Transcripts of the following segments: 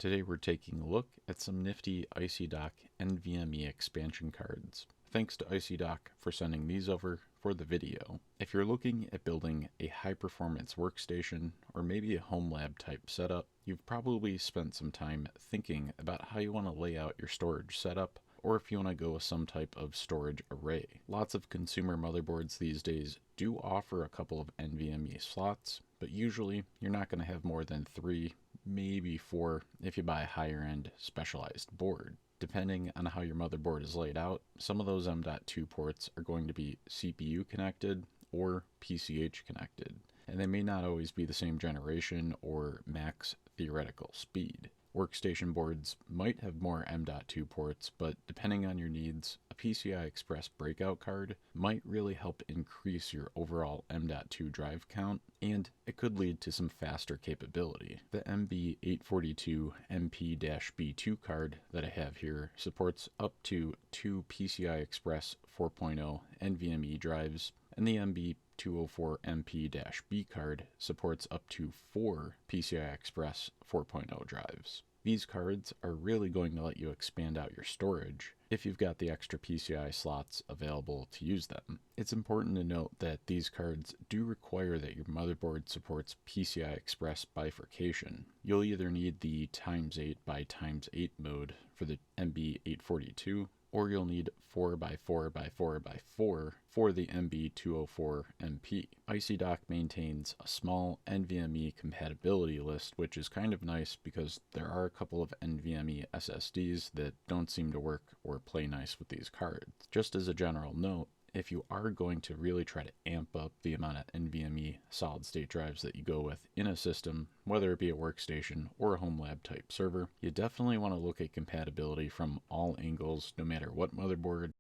Today we're taking a look at some nifty IcyDock NVMe expansion cards. Thanks to IcyDock for sending these over for the video. If you're looking at building a high-performance workstation or maybe a home lab type setup, you've probably spent some time thinking about how you want to lay out your storage setup, or if you want to go with some type of storage array. Lots of consumer motherboards these days do offer a couple of NVMe slots, but usually you're not going to have more than 3, maybe 4 if you buy a higher end specialized board. Depending on how your motherboard is laid out, some of those M.2 ports are going to be CPU connected or PCH connected, and they may not always be the same generation or max theoretical speed. Workstation boards might have more M.2 ports, but depending on your needs, a PCI Express breakout card might really help increase your overall M.2 drive count, and it could lead to some faster capability. The MB842 MP-B2 card that I have here supports up to 2 PCI Express 4.0 NVMe drives, and the MB204 MP-B card supports up to 4 PCI Express 4.0 drives. These cards are really going to let you expand out your storage if you've got the extra PCI slots available to use them. It's important to note that these cards do require that your motherboard supports PCI Express bifurcation. You'll either need the x8 by x8 mode for the MB842, or you'll need 4x4x4x4 for the MB204 MP. IcyDock maintains a small NVMe compatibility list, which is kind of nice because there are a couple of NVMe SSDs that don't seem to work or play nice with these cards. Just as a general note, if you are going to really try to amp up the amount of NVMe solid-state drives that you go with in a system, whether it be a workstation or a home lab type server, you definitely want to look at compatibility from all angles, no matter what motherboard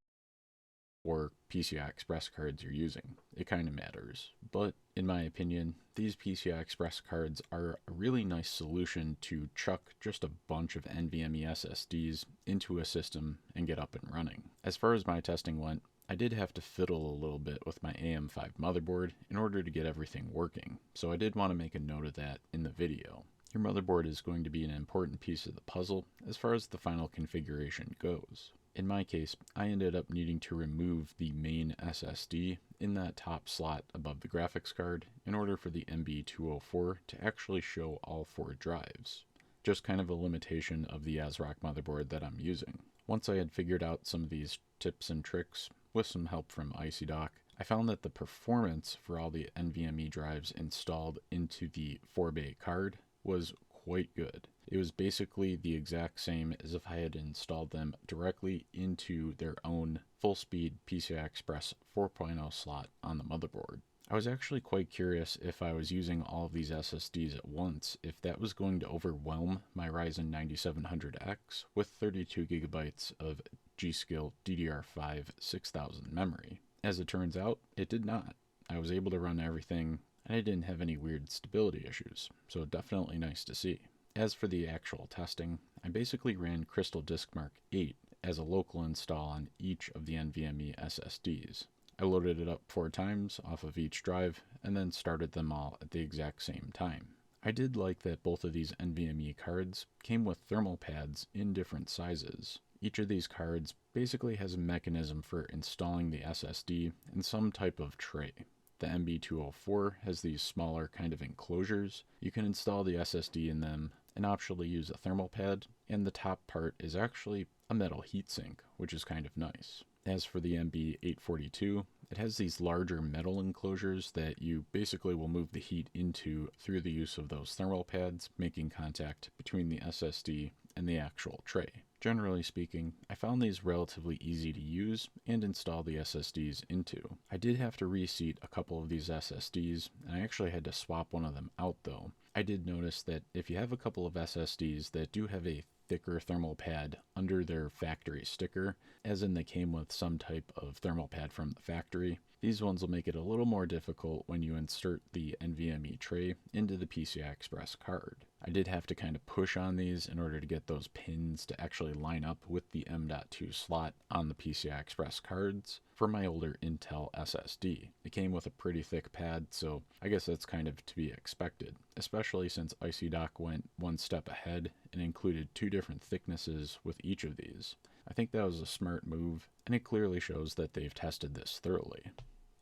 or PCI Express cards you're using. It kind of matters. But in my opinion, these PCI Express cards are a really nice solution to chuck just a bunch of NVMe SSDs into a system and get up and running. As far as my testing went, I did have to fiddle a little bit with my AM5 motherboard in order to get everything working, so I did want to make a note of that in the video. Your motherboard is going to be an important piece of the puzzle as far as the final configuration goes. In my case, I ended up needing to remove the main SSD in that top slot above the graphics card in order for the MB204 to actually show all 4 drives. Just kind of a limitation of the ASRock motherboard that I'm using. Once I had figured out some of these tips and tricks with some help from IcyDock, I found that the performance for all the NVMe drives installed into the 4-bay card was quite good. It was basically the exact same as if I had installed them directly into their own full-speed PCI Express 4.0 slot on the motherboard. I was actually quite curious if I was using all of these SSDs at once, if that was going to overwhelm my Ryzen 9700X with 32 gigabytes of G.Skill DDR5 6000 memory. As it turns out, it did not. I was able to run everything, and I didn't have any weird stability issues, so definitely nice to see. As for the actual testing, I basically ran Crystal Disk Mark 8 as a local install on each of the NVMe SSDs. I loaded it up 4 times off of each drive, and then started them all at the exact same time. I did like that both of these NVMe cards came with thermal pads in different sizes. Each of these cards basically has a mechanism for installing the SSD in some type of tray. The MB204 has these smaller kind of enclosures. You can install the SSD in them and optionally use a thermal pad, and the top part is actually a metal heatsink, which is kind of nice. As for the MB842, it has these larger metal enclosures that you basically will move the heat into through the use of those thermal pads, making contact between the SSD and the actual tray. Generally speaking, I found these relatively easy to use and install the SSDs into. I did have to reseat a couple of these SSDs, and I actually had to swap one of them out though. I did notice that if you have a couple of SSDs that do have a thicker thermal pad under their factory sticker, as in they came with some type of thermal pad from the factory, These ones will make it a little more difficult when you insert the NVMe tray into the PCI Express card. I did have to kind of push on these in order to get those pins to actually line up with the M.2 slot on the PCI Express cards for my older Intel SSD. It came with a pretty thick pad, so I guess that's kind of to be expected, especially since IcyDock went one step ahead and included 2 different thicknesses with each of these. I think that was a smart move, and it clearly shows that they've tested this thoroughly.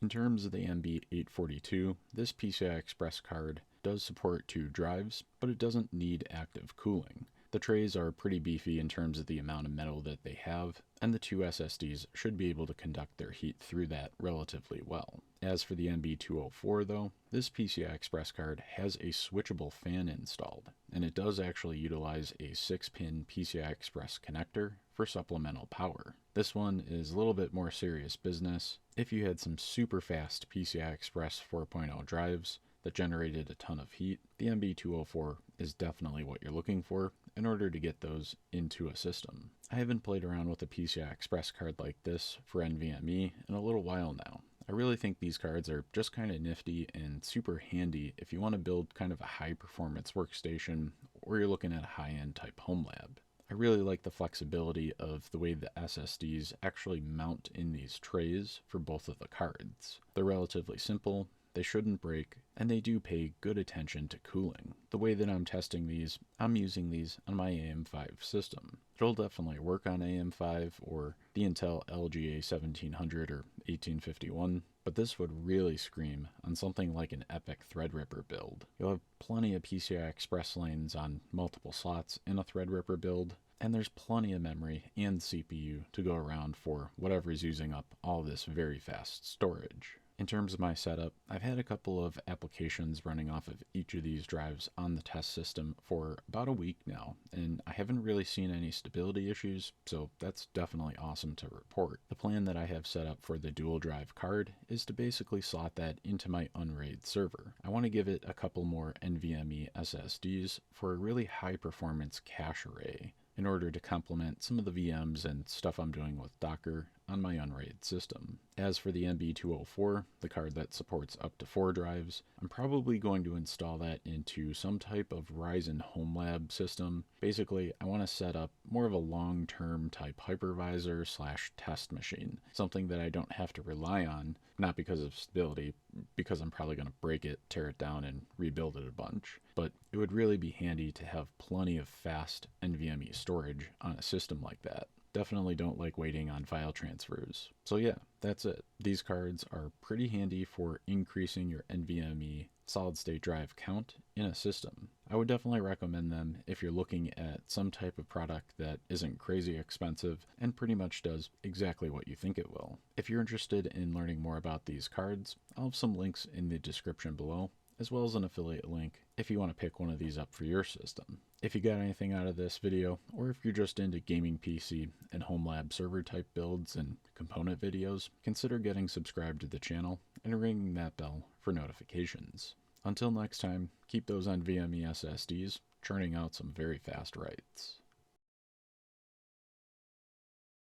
In terms of the MB842, this PCI Express card does support 2 drives, but it doesn't need active cooling. The trays are pretty beefy in terms of the amount of metal that they have, and the 2 SSDs should be able to conduct their heat through that relatively well. As for the MB204 though, this PCI Express card has a switchable fan installed, and it does actually utilize a 6-pin PCI Express connector for supplemental power. This one is a little bit more serious business. If you had some super fast PCI Express 4.0 drives that generated a ton of heat, the MB204 is definitely what you're looking for in order to get those into a system. I haven't played around with a PCI Express card like this for NVMe in a little while now. I really think these cards are just kind of nifty and super handy if you want to build kind of a high performance workstation or you're looking at a high-end type home lab. I really like the flexibility of the way the SSDs actually mount in these trays for both of the cards. They're relatively simple, they shouldn't break, and they do pay good attention to cooling. The way that I'm testing these, I'm using these on my AM5 system. It'll definitely work on AM5 or the Intel LGA 1700 or 1851, but this would really scream on something like an epic Threadripper build. You'll have plenty of PCI Express lanes on multiple slots in a Threadripper build, and there's plenty of memory and CPU to go around for whatever is using up all this very fast storage. In terms of my setup, I've had a couple of applications running off of each of these drives on the test system for about a week now, and I haven't really seen any stability issues, so that's definitely awesome to report. The plan that I have set up for the dual drive card is to basically slot that into my Unraid server. I want to give it a couple more NVMe SSDs for a really high performance cache array in order to complement some of the VMs and stuff I'm doing with Docker on my Unraid system. As for the MB204, the card that supports up to 4 drives, I'm probably going to install that into some type of Ryzen homelab system. Basically, I want to set up more of a long-term type hypervisor / test machine, something that I don't have to rely on, not because of stability, because I'm probably going to break it, tear it down, and rebuild it a bunch. But it would really be handy to have plenty of fast NVMe storage on a system like that. Definitely don't like waiting on file transfers. So yeah, that's it. These cards are pretty handy for increasing your NVMe solid state drive count in a system. I would definitely recommend them if you're looking at some type of product that isn't crazy expensive and pretty much does exactly what you think it will. If you're interested in learning more about these cards, I'll have some links in the description below, as well as an affiliate link if you want to pick one of these up for your system. If you got anything out of this video, or if you're just into gaming PC and home lab server type builds and component videos, consider getting subscribed to the channel and ringing that bell for notifications. Until next time, keep those NVMe SSDs churning out some very fast writes.